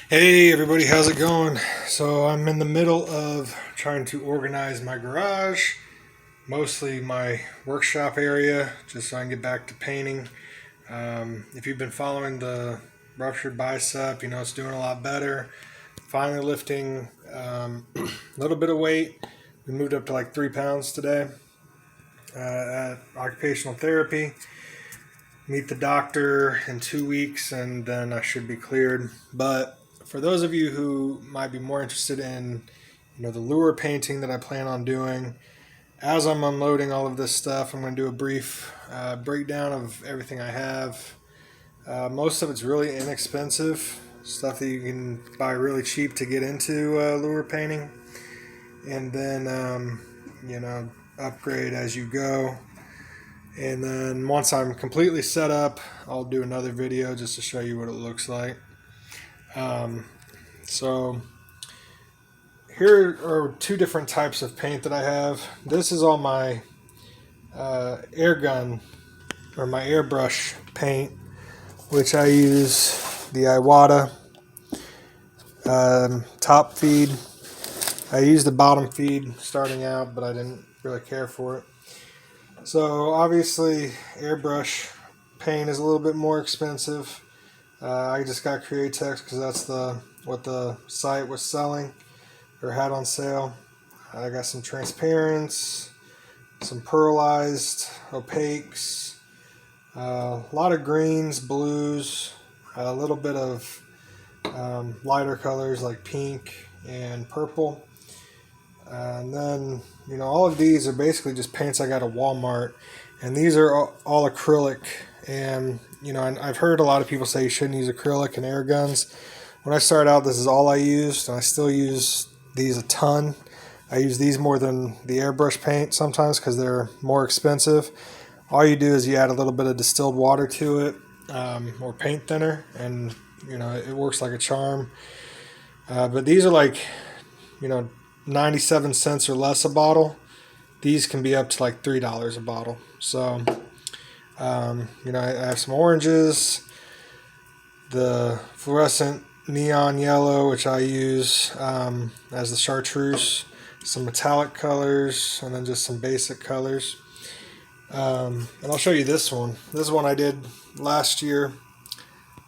Hey everybody, how's it going? So I'm in the middle of trying to organize my garage, mostly my workshop area, just so I can get back to painting. If you've been following the ruptured bicep, you know it's doing a lot better. Finally lifting a little bit of weight. We moved up to like 3 pounds today at occupational therapy. Meet the doctor in 2 weeks and then I should be cleared. But for those of you who might be more interested in, the lure painting that I plan on doing, as I'm unloading all of this stuff, I'm going to do a brief breakdown of everything I have. Most of it's really inexpensive stuff that you can buy really cheap to get into lure painting, and then upgrade as you go. And then once I'm completely set up, I'll do another video just to show you what it looks like. So here are two different types of paint that I have. This is all my air gun or my airbrush paint, which I use the Iwata top feed. I used the bottom feed starting out, but I didn't really care for it. So obviously airbrush paint is a little bit more expensive. I just got Createx because that's what the site was selling or had on sale. I got some transparents, some pearlized opaques, a lot of greens, blues, a little bit of lighter colors like pink and purple. And then, all of these are basically just paints I got at Walmart. And these are all acrylic. And, I've heard a lot of people say you shouldn't use acrylic in air guns. When I started out, this is all I used. And I still use these a ton. I use these more than the airbrush paint sometimes because they're more expensive. All you do is you add a little bit of distilled water to it, or paint thinner. And, it works like a charm. But these are like, 97 cents or less a bottle. These can be up to like $3 a bottle. So, I have some oranges, the fluorescent neon yellow, which I use as the chartreuse, some metallic colors, and then just some basic colors. And I'll show you this one. This one I did last year.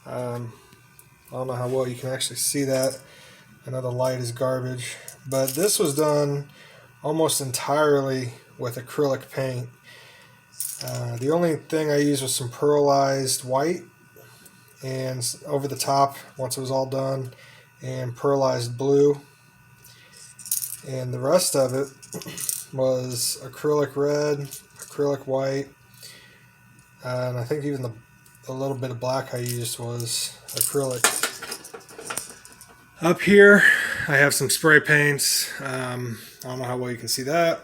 I don't know how well you can actually see that. I know the light is garbage. But this was done almost entirely with acrylic paint. The only thing I used was some pearlized white and over the top once it was all done, and pearlized blue. And the rest of it was acrylic red, acrylic white, and I think even the little bit of black I used was acrylic. Up here I have some spray paints. I don't know how well you can see that.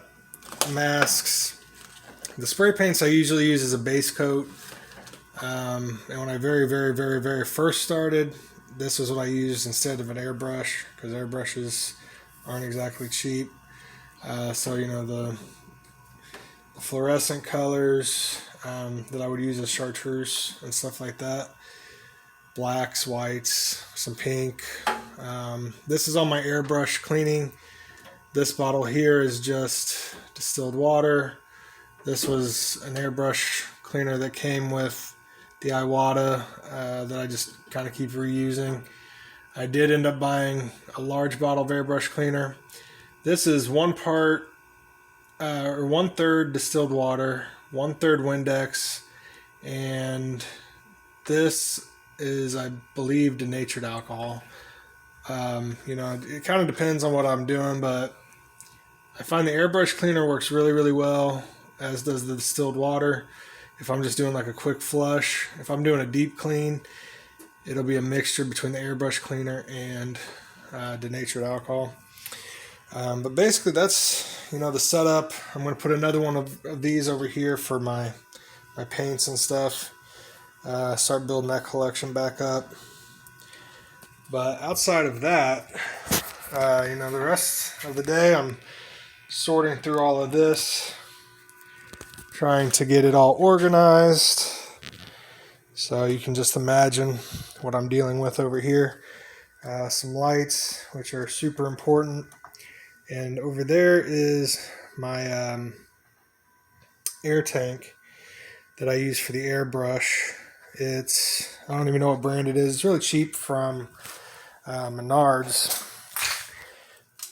Masks. The spray paints I usually use as a base coat. And when I very first started, this was what I used instead of an airbrush, because airbrushes aren't exactly cheap. So the fluorescent colors that I would use as chartreuse and stuff like that. Blacks, whites, some pink. This is all my Airbrush Cleaning. This bottle here is just distilled water. This was an airbrush cleaner that came with the Iwata that I just kind of keep reusing. I did end up buying a large bottle of airbrush cleaner. This is 1/3 distilled water, 1/3 Windex, and this is, I believe, denatured alcohol. It kind of depends on what I'm doing, but I find the airbrush cleaner works really well, as does the distilled water. If I'm just doing like a quick flush, if I'm doing a deep clean, it'll be a mixture between the airbrush cleaner and denatured alcohol. But basically that's, the setup. I'm going to put another one of these over here for my paints and stuff. Start building that collection back up. But outside of that, the rest of the day I'm sorting through all of this, trying to get it all organized. So you can just imagine what I'm dealing with over here. some lights, which are super important. And over there is my air tank that I use for the airbrush. I don't even know what brand it is. It's really cheap from Menards.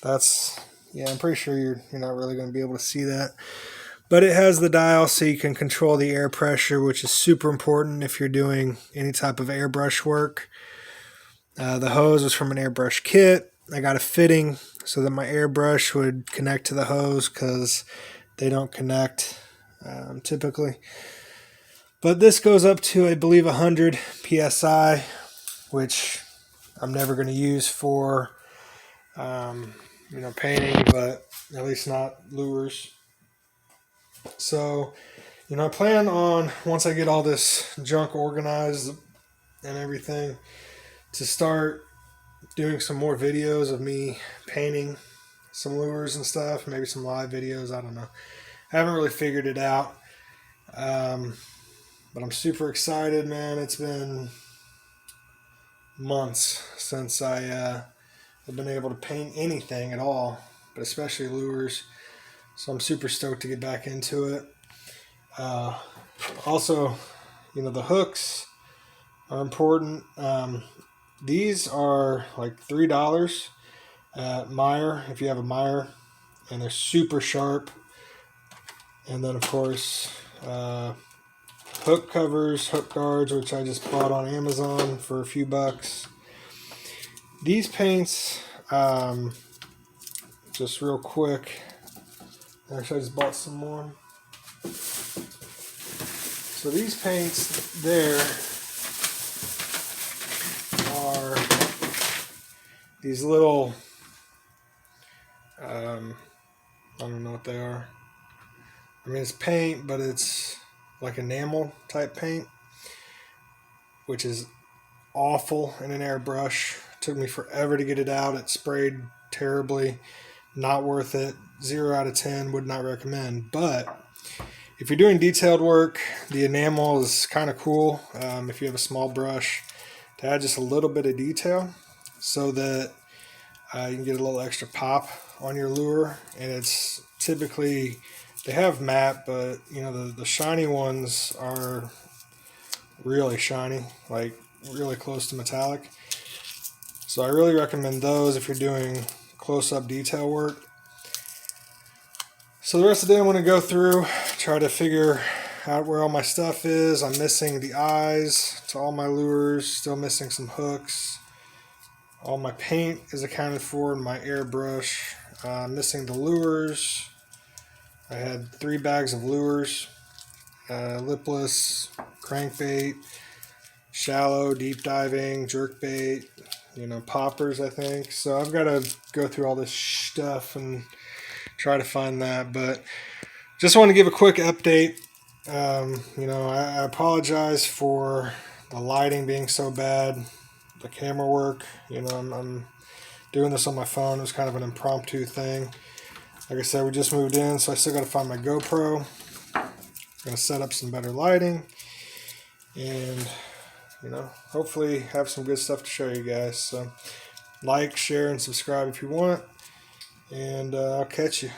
I'm pretty sure you're not really going to be able to see that. But it has the dial so you can control the air pressure, which is super important if you're doing any type of airbrush work. The hose was from an airbrush kit. I got a fitting so that my airbrush would connect to the hose because they don't connect typically. But this goes up to, I believe, 100 psi, which I'm never going to use for painting, but at least not lures. So, I plan on, once I get all this junk organized and everything, to start doing some more videos of me painting some lures and stuff, maybe some live videos, I don't know. I haven't really figured it out, but I'm super excited, man. It's been months since I have been able to paint anything at all, but especially lures. So I'm super stoked to get back into it. Also, the hooks are important. These are like $3 at Meyer, if you have a Meyer, and they're super sharp. And then, of course, hook covers, hook guards, which I just bought on Amazon for a few bucks. These paints, just real quick, actually I just bought some more. So these paints there are these little, I don't know what they are. I mean, it's paint, but it's like enamel type paint, which is awful in an airbrush. It took me forever to get it out. It sprayed terribly. Not worth it. 0 out of 10. Would not recommend. But if you're doing detailed work, the enamel is kind of cool if you have a small brush, to add just a little bit of detail so that you can get a little extra pop on your lure. And it's typically, they have matte, but the shiny ones are really shiny, like really close to metallic. So I really recommend those if you're doing close-up detail work. So the rest of the day I'm going to go through, try to figure out where all my stuff is. I'm missing the eyes to all my lures, still missing some hooks. All my paint is accounted for in my airbrush. Missing the lures. I had 3 bags of lures, lipless, crankbait, shallow, deep diving, jerkbait, poppers, I think. So I've got to go through all this stuff and try to find that. But just want to give a quick update. I apologize for the lighting being so bad, the camera work. I'm doing this on my phone. It was kind of an impromptu thing. Like I said, we just moved in, so I still got to find my GoPro. I'm going to set up some better lighting and, hopefully have some good stuff to show you guys. So like, share, and subscribe if you want, and I'll catch you.